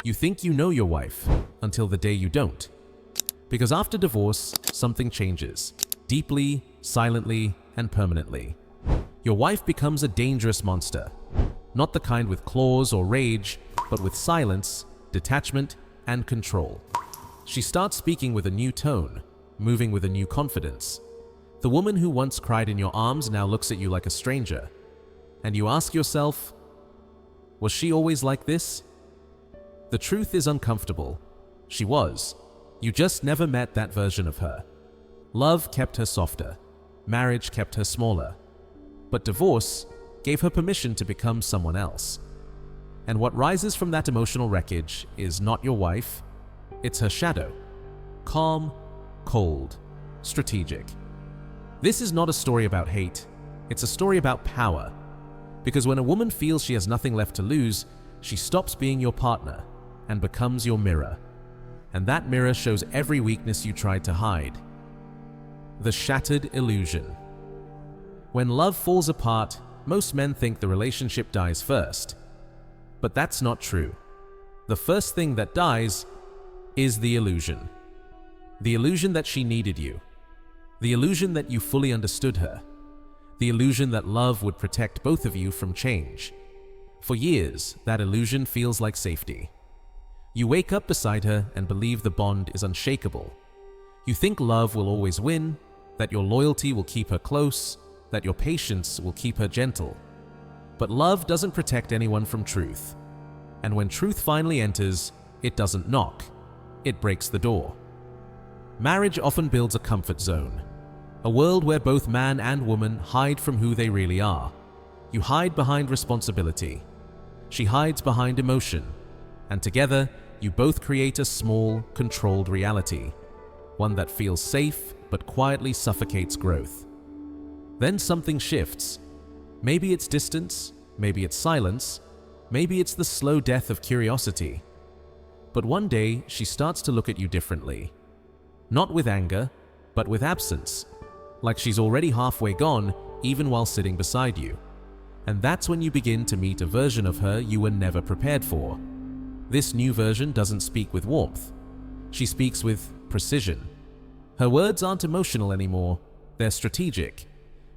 You think you know your wife until the day you don't. Because after divorce, something changes. Deeply, silently, and permanently. Your wife becomes a dangerous monster. Not the kind with claws or rage, but with silence, detachment, and control. She starts speaking with a new tone, moving with a new confidence. The woman who once cried in your arms now looks at you like a stranger. And you ask yourself, was she always like this? The truth is uncomfortable. She was. You just never met that version of her. Love kept her softer. Marriage kept her smaller. But divorce gave her permission to become someone else. And what rises from that emotional wreckage is not your wife, it's her shadow. Calm, cold, strategic. This is not a story about hate, it's a story about power. Because when a woman feels she has nothing left to lose, she stops being your partner and becomes your mirror. And that mirror shows every weakness you tried to hide. The shattered illusion. When love falls apart, most men think the relationship dies first. But that's not true. The first thing that dies is the illusion. The illusion that she needed you. The illusion that you fully understood her. The illusion that love would protect both of you from change. For years, that illusion feels like safety. You wake up beside her and believe the bond is unshakable. You think love will always win, that your loyalty will keep her close, that your patience will keep her gentle. But love doesn't protect anyone from truth. And when truth finally enters, it doesn't knock. It breaks the door. Marriage often builds a comfort zone. A world where both man and woman hide from who they really are. You hide behind responsibility. She hides behind emotion. And together, you both create a small, controlled reality. One that feels safe, but quietly suffocates growth. Then something shifts. Maybe it's distance, maybe it's silence, maybe it's the slow death of curiosity. But one day, she starts to look at you differently. Not with anger, but with absence. Like she's already halfway gone, even while sitting beside you. And that's when you begin to meet a version of her you were never prepared for. This new version doesn't speak with warmth. She speaks with precision. Her words aren't emotional anymore, they're strategic.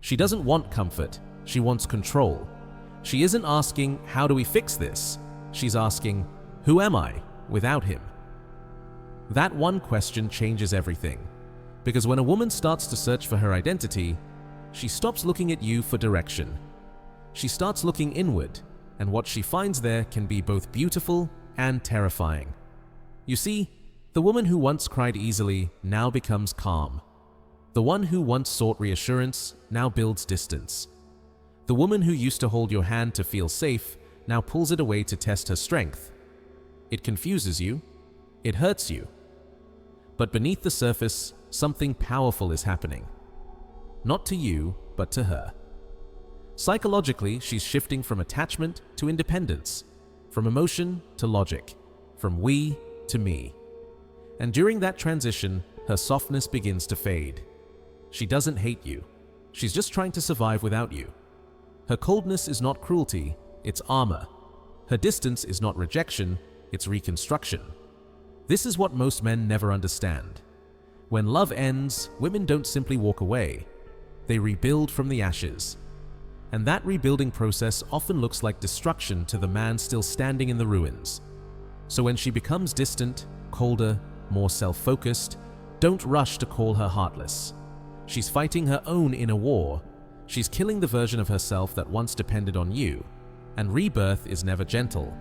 She doesn't want comfort, she wants control. She isn't asking, how do we fix this? She's asking, who am I without him? That one question changes everything. Because when a woman starts to search for her identity, she stops looking at you for direction. She starts looking inward, and what she finds there can be both beautiful and terrifying. You see, the woman who once cried easily now becomes calm. The one who once sought reassurance now builds distance. The woman who used to hold your hand to feel safe now pulls it away to test her strength. It confuses you. It hurts you. But beneath the surface, something powerful is happening. Not to you, but to her. Psychologically, she's shifting from attachment to independence, from emotion to logic, from we to me. And during that transition, her softness begins to fade. She doesn't hate you. She's just trying to survive without you. Her coldness is not cruelty, it's armor. Her distance is not rejection, it's reconstruction. This is what most men never understand. When love ends, women don't simply walk away. They rebuild from the ashes. And that rebuilding process often looks like destruction to the man still standing in the ruins. So when she becomes distant, colder, more self-focused, don't rush to call her heartless. She's fighting her own inner war. She's killing the version of herself that once depended on you. And rebirth is never gentle.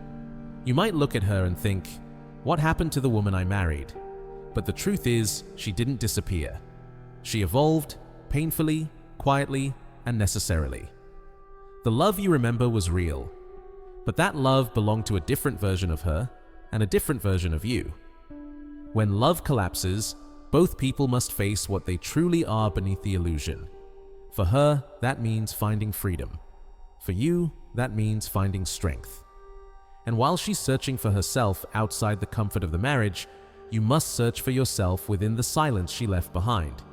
You might look at her and think, what happened to the woman I married? But the truth is, she didn't disappear. She evolved, painfully, quietly, and necessarily. The love you remember was real. But that love belonged to a different version of her, and a different version of you. When love collapses, both people must face what they truly are beneath the illusion. For her, that means finding freedom. For you, that means finding strength. And while she's searching for herself outside the comfort of the marriage, you must search for yourself within the silence she left behind.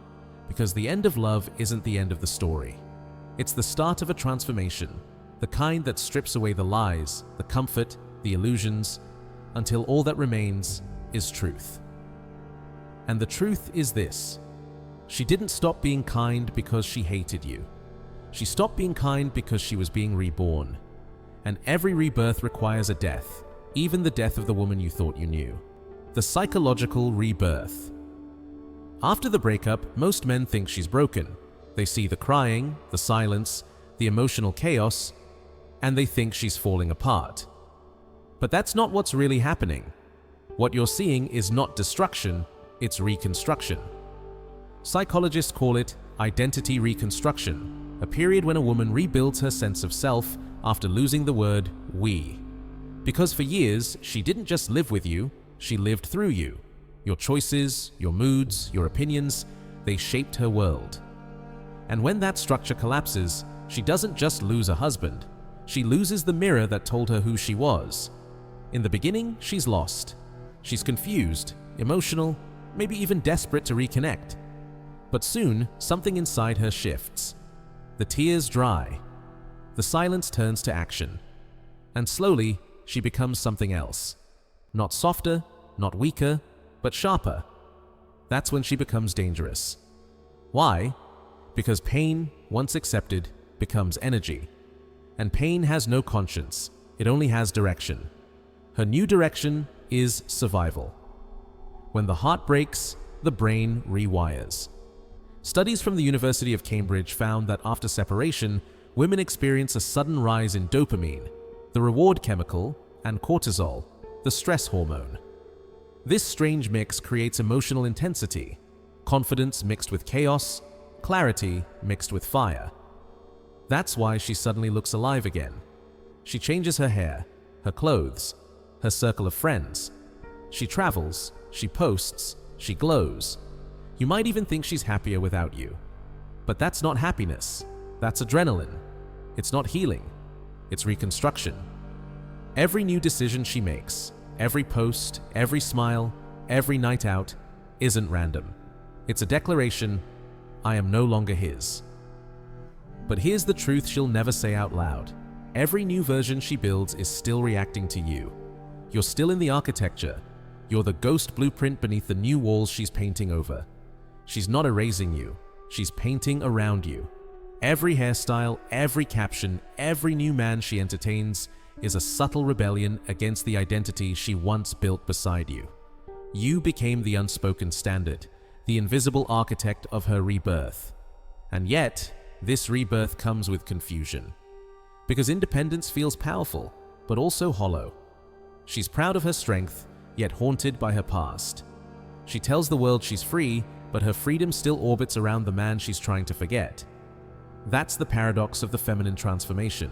Because the end of love isn't the end of the story. It's the start of a transformation, the kind that strips away the lies, the comfort, the illusions, until all that remains is truth. And the truth is this: she didn't stop being kind because she hated you. She stopped being kind because she was being reborn. And every rebirth requires a death, even the death of the woman you thought you knew. The psychological rebirth. After the breakup, most men think she's broken. They see the crying, the silence, the emotional chaos, and they think she's falling apart. But that's not what's really happening. What you're seeing is not destruction, it's reconstruction. Psychologists call it identity reconstruction, a period when a woman rebuilds her sense of self after losing the word we. Because for years, she didn't just live with you, she lived through you. Your choices, your moods, your opinions, they shaped her world. And when that structure collapses, she doesn't just lose a husband, she loses the mirror that told her who she was. In the beginning, she's lost. She's confused, emotional, maybe even desperate to reconnect. But soon, something inside her shifts. The tears dry. The silence turns to action. And slowly, she becomes something else. Not softer, not weaker, but sharper. That's when she becomes dangerous. Why? Because pain, once accepted, becomes energy. And pain has no conscience, it only has direction. Her new direction is survival. When the heart breaks, the brain rewires. Studies from the University of Cambridge found that after separation, women experience a sudden rise in dopamine, the reward chemical, and cortisol, the stress hormone. This strange mix creates emotional intensity, confidence mixed with chaos, clarity mixed with fire. That's why she suddenly looks alive again. She changes her hair, her clothes, her circle of friends. She travels, she posts, she glows. You might even think she's happier without you. But that's not happiness. That's adrenaline. It's not healing. It's reconstruction. Every new decision she makes, every post, every smile, every night out, isn't random. It's a declaration, I am no longer his. But here's the truth she'll never say out loud. Every new version she builds is still reacting to you. You're still in the architecture. You're the ghost blueprint beneath the new walls she's painting over. She's not erasing you. She's painting around you. Every hairstyle, every caption, every new man she entertains is a subtle rebellion against the identity she once built beside you. You became the unspoken standard, the invisible architect of her rebirth. And yet, this rebirth comes with confusion. Because independence feels powerful, but also hollow. She's proud of her strength, yet haunted by her past. She tells the world she's free, but her freedom still orbits around the man she's trying to forget. That's the paradox of the feminine transformation.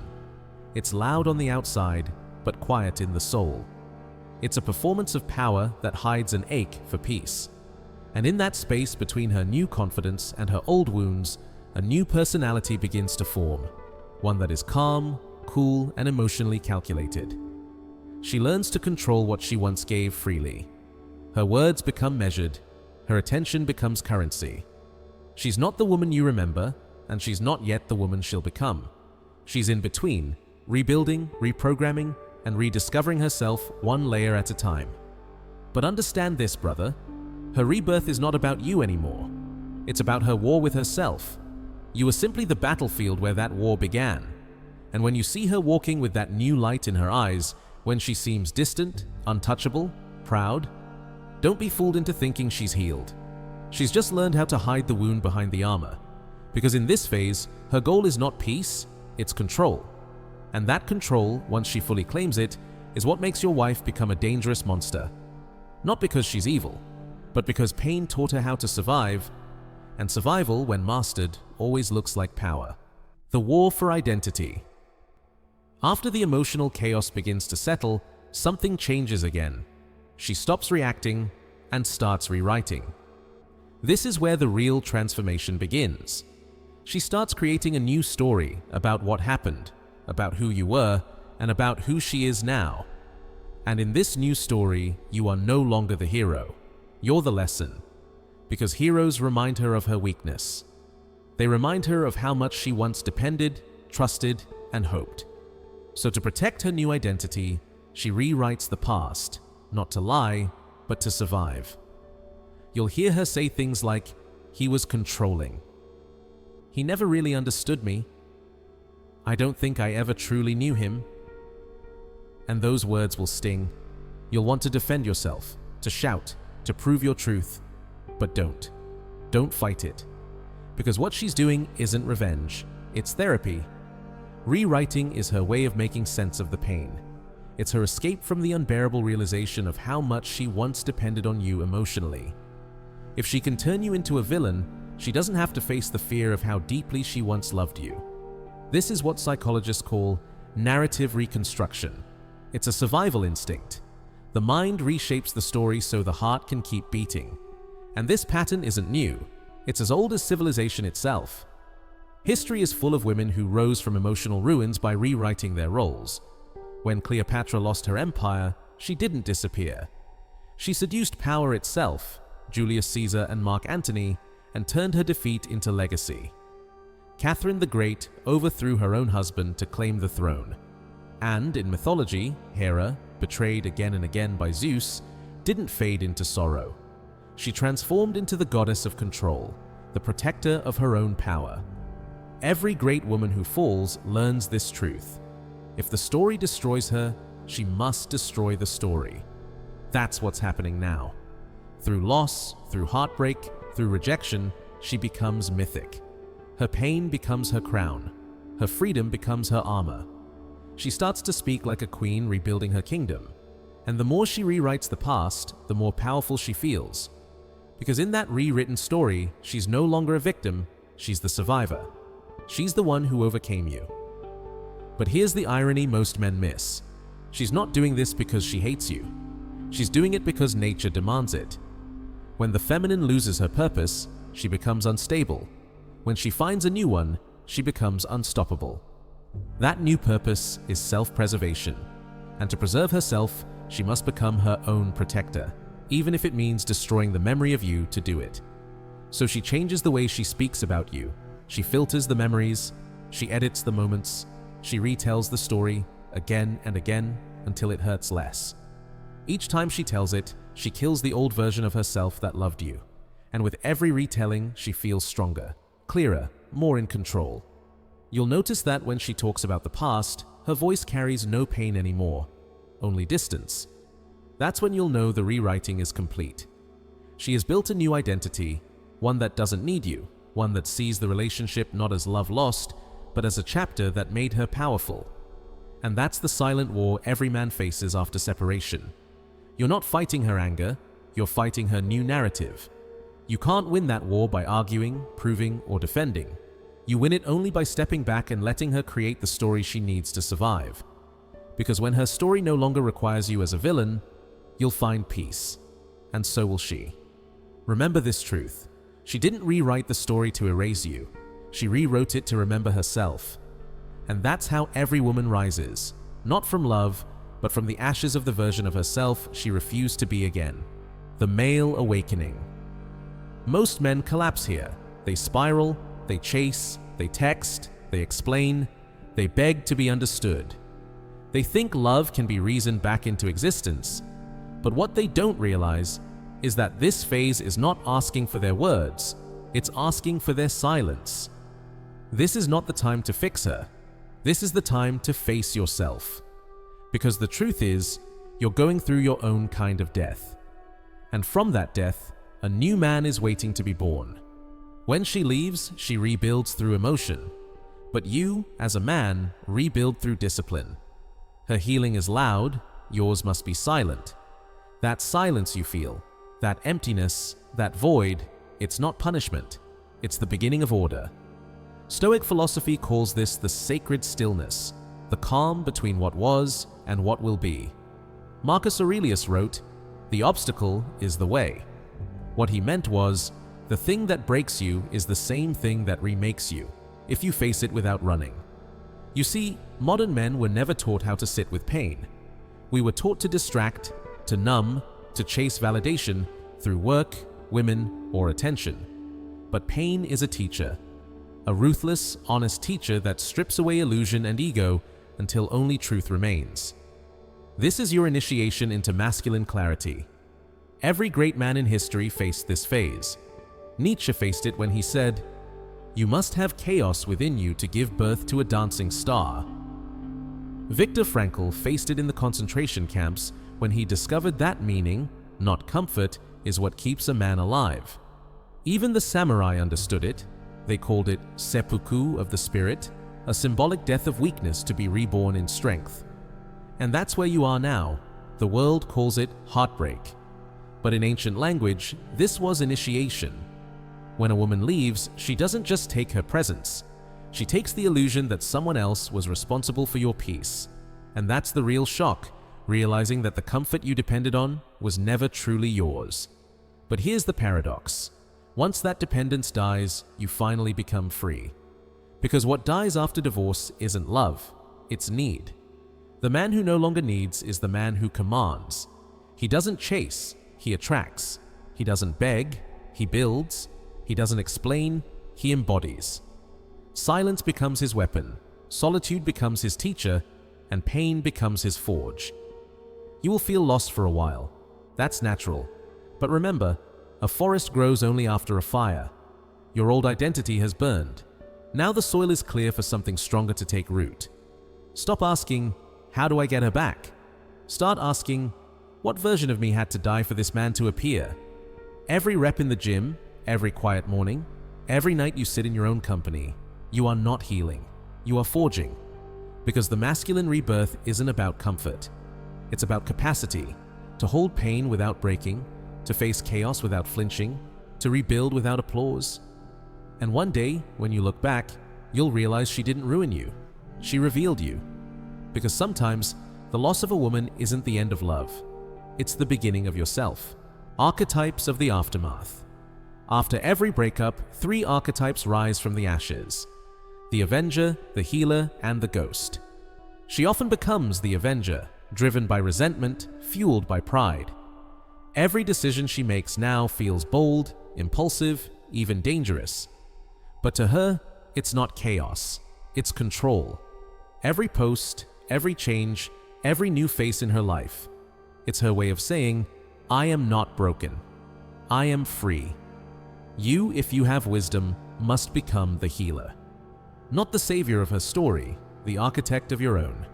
It's loud on the outside, but quiet in the soul. It's a performance of power that hides an ache for peace. And in that space between her new confidence and her old wounds, a new personality begins to form. One that is calm, cool, and emotionally calculated. She learns to control what she once gave freely. Her words become measured. Her attention becomes currency. She's not the woman you remember, and she's not yet the woman she'll become. She's in between, rebuilding, reprogramming, and rediscovering herself one layer at a time. But understand this, brother. Her rebirth is not about you anymore. It's about her war with herself. You were simply the battlefield where that war began. And when you see her walking with that new light in her eyes, when she seems distant, untouchable, proud, don't be fooled into thinking she's healed. She's just learned how to hide the wound behind the armor. Because in this phase, her goal is not peace, it's control. And that control, once she fully claims it, is what makes your wife become a dangerous monster. Not because she's evil, but because pain taught her how to survive, and survival, when mastered, always looks like power. The war for identity. After the emotional chaos begins to settle, something changes again. She stops reacting and starts rewriting. This is where the real transformation begins. She starts creating a new story about what happened, about who you were, and about who she is now. And in this new story, you are no longer the hero. You're the lesson. Because heroes remind her of her weakness. They remind her of how much she once depended, trusted, and hoped. So to protect her new identity, she rewrites the past, not to lie, but to survive. You'll hear her say things like, "He was controlling. He never really understood me. I don't think I ever truly knew him." And those words will sting. You'll want to defend yourself, to shout, to prove your truth, but don't. Don't fight it. Because what she's doing isn't revenge, it's therapy. Rewriting is her way of making sense of the pain. It's her escape from the unbearable realization of how much she once depended on you emotionally. If she can turn you into a villain, she doesn't have to face the fear of how deeply she once loved you. This is what psychologists call narrative reconstruction. It's a survival instinct. The mind reshapes the story so the heart can keep beating. And this pattern isn't new. It's as old as civilization itself. History is full of women who rose from emotional ruins by rewriting their roles. When Cleopatra lost her empire, she didn't disappear. She seduced power itself, Julius Caesar and Mark Antony, and turned her defeat into legacy. Catherine the Great overthrew her own husband to claim the throne. And in mythology, Hera, betrayed again and again by Zeus, didn't fade into sorrow. She transformed into the goddess of control, the protector of her own power. Every great woman who falls learns this truth. If the story destroys her, she must destroy the story. That's what's happening now. Through loss, through heartbreak, through rejection, she becomes mythic. Her pain becomes her crown. Her freedom becomes her armor. She starts to speak like a queen rebuilding her kingdom. And the more she rewrites the past, the more powerful she feels. Because in that rewritten story, she's no longer a victim, she's the survivor. She's the one who overcame you. But here's the irony most men miss. She's not doing this because she hates you. She's doing it because nature demands it. When the feminine loses her purpose, she becomes unstable. When she finds a new one, she becomes unstoppable. That new purpose is self-preservation. And to preserve herself, she must become her own protector, even if it means destroying the memory of you to do it. So she changes the way she speaks about you. She filters the memories, she edits the moments, she retells the story again and again until it hurts less. Each time she tells it, she kills the old version of herself that loved you. And with every retelling, she feels stronger, clearer, more in control. You'll notice that when she talks about the past, her voice carries no pain anymore, only distance. That's when you'll know the rewriting is complete. She has built a new identity, one that doesn't need you, one that sees the relationship not as love lost, but as a chapter that made her powerful. And that's the silent war every man faces after separation. You're not fighting her anger, you're fighting her new narrative. You can't win that war by arguing, proving, or defending. You win it only by stepping back and letting her create the story she needs to survive. Because when her story no longer requires you as a villain, you'll find peace. And so will she. Remember this truth. She didn't rewrite the story to erase you. She rewrote it to remember herself. And that's how every woman rises, not from love, but from the ashes of the version of herself she refused to be again. The male awakening. Most men collapse here. They spiral, they chase, they text, they explain, they beg to be understood. They think love can be reasoned back into existence, but what they don't realize is that this phase is not asking for their words, it's asking for their silence. This is not the time to fix her. This is the time to face yourself. Because the truth is, you're going through your own kind of death. And from that death, a new man is waiting to be born. When she leaves, she rebuilds through emotion. But you, as a man, rebuild through discipline. Her healing is loud, yours must be silent. That silence you feel, that emptiness, that void, it's not punishment. It's the beginning of order. Stoic philosophy calls this the sacred stillness, the calm between what was and what will be. Marcus Aurelius wrote, "The obstacle is the way." What he meant was, the thing that breaks you is the same thing that remakes you, if you face it without running. You see, modern men were never taught how to sit with pain. We were taught to distract, to numb, to chase validation through work, women, or attention. But pain is a teacher. A ruthless, honest teacher that strips away illusion and ego until only truth remains. This is your initiation into masculine clarity. Every great man in history faced this phase. Nietzsche faced it when he said, "You must have chaos within you to give birth to a dancing star." Viktor Frankl faced it in the concentration camps when he discovered that meaning, not comfort, is what keeps a man alive. Even the samurai understood it. They called it seppuku of the spirit, a symbolic death of weakness to be reborn in strength. And that's where you are now. The world calls it heartbreak. But in ancient language, this was initiation. When a woman leaves, she doesn't just take her presence. She takes the illusion that someone else was responsible for your peace. And that's the real shock, realizing that the comfort you depended on was never truly yours. But here's the paradox. Once that dependence dies, you finally become free. Because what dies after divorce isn't love, it's need. The man who no longer needs is the man who commands. He doesn't chase, he attracts. He doesn't beg, he builds. He doesn't explain, he embodies. Silence becomes his weapon, solitude becomes his teacher, and pain becomes his forge. You will feel lost for a while. That's natural. But remember, a forest grows only after a fire. Your old identity has burned. Now the soil is clear for something stronger to take root. Stop asking, "How do I get her back?" Start asking, "What version of me had to die for this man to appear?" Every rep in the gym, every quiet morning, every night you sit in your own company, you are not healing, you are forging. Because the masculine rebirth isn't about comfort. It's about capacity, to hold pain without breaking, to face chaos without flinching, to rebuild without applause. And one day, when you look back, you'll realize she didn't ruin you. She revealed you. Because sometimes, the loss of a woman isn't the end of love. It's the beginning of yourself. Archetypes of the aftermath. After every breakup, 3 archetypes rise from the ashes: the avenger, the healer, and the ghost. She often becomes the avenger, driven by resentment, fueled by pride. Every decision she makes now feels bold, impulsive, even dangerous. But to her, it's not chaos, it's control. Every post, every change, every new face in her life, it's her way of saying, "I am not broken. I am free." You, if you have wisdom, must become the healer. Not the savior of her story, the architect of your own.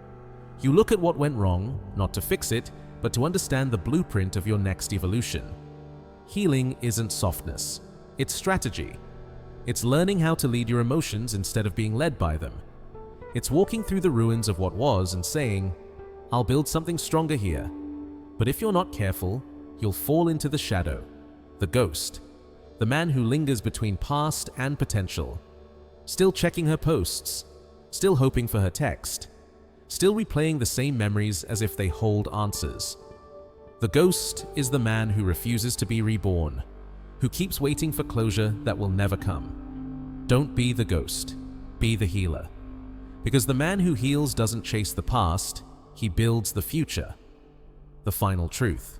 You look at what went wrong, not to fix it, but to understand the blueprint of your next evolution. Healing isn't softness, it's strategy. It's learning how to lead your emotions instead of being led by them. It's walking through the ruins of what was and saying, "I'll build something stronger here." But if you're not careful, you'll fall into the shadow, the ghost, the man who lingers between past and potential, still checking her posts, still hoping for her text, still replaying the same memories as if they hold answers. The ghost is the man who refuses to be reborn, who keeps waiting for closure that will never come. Don't be the ghost, be the healer. Because the man who heals doesn't chase the past, he builds the future. The final truth.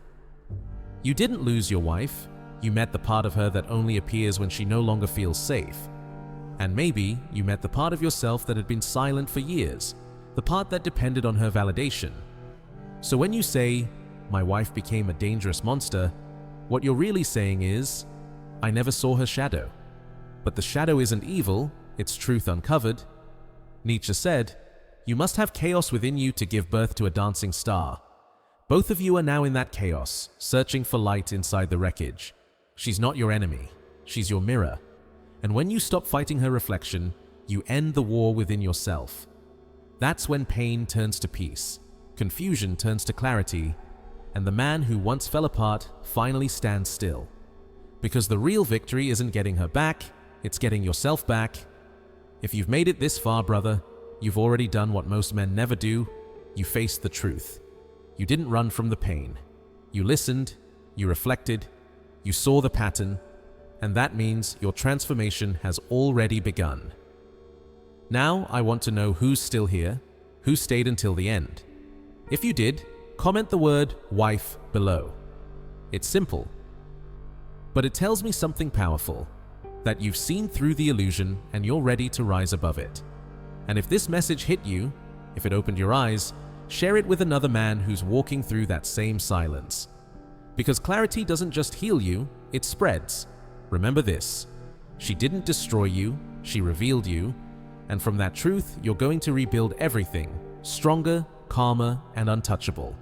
You didn't lose your wife, you met the part of her that only appears when she no longer feels safe. And maybe you met the part of yourself that had been silent for years, the part that depended on her validation. So when you say, "My wife became a dangerous monster," what you're really saying is, "I never saw her shadow." But the shadow isn't evil, it's truth uncovered. Nietzsche said, "You must have chaos within you to give birth to a dancing star." Both of you are now in that chaos, searching for light inside the wreckage. She's not your enemy, she's your mirror. And when you stop fighting her reflection, you end the war within yourself. That's when pain turns to peace, confusion turns to clarity, and the man who once fell apart finally stands still. Because the real victory isn't getting her back, it's getting yourself back. If you've made it this far, brother, you've already done what most men never do. You faced the truth. You didn't run from the pain. You listened, you reflected, you saw the pattern, and that means your transformation has already begun. Now I want to know who's still here, who stayed until the end. If you did, comment the word "wife" below. It's simple, but it tells me something powerful, that you've seen through the illusion and you're ready to rise above it. And if this message hit you, if it opened your eyes, share it with another man who's walking through that same silence. Because clarity doesn't just heal you, it spreads. Remember this: she didn't destroy you, she revealed you, and from that truth, you're going to rebuild everything, stronger, calmer, and untouchable.